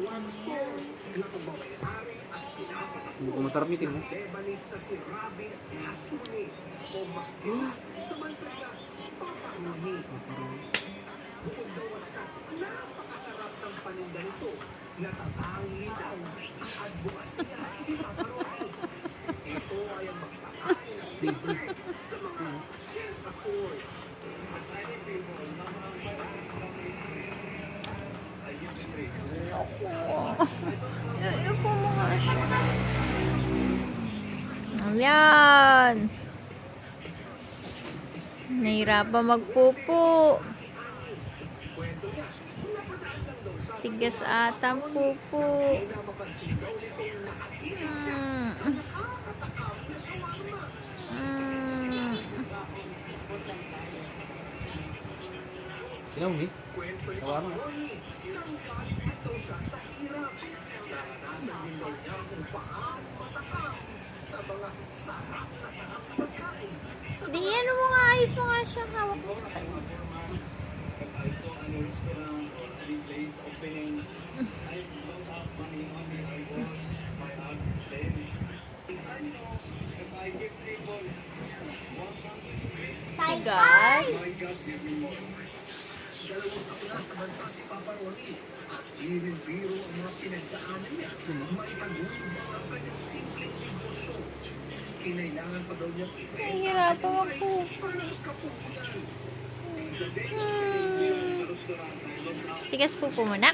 Mukhang masarap nitin mo. Bukod daw sa napakasarap ng paninda nito, natatangi daw ang advokasya ni Papa Rocky. Ito ay ang magpakain ng libre sa mga can't afford. Ayoko mga siya. Ayan. Nahirapan magpupo. Tigas ata ang pupo. Sinaw ni? Tawa mo. Di ano mo nga, ayos mo nga siya. Hawak mo sa kanya. Hi guys. Dalawang taon sa bansa si Papa Ronnie at biro ang mga pinagdaanan niya. Maipagulog niya ang kanyang simpleng negosyo. Kinailangan pa daw niyang Nahihirapan magpupo. Tigas pupo mo na.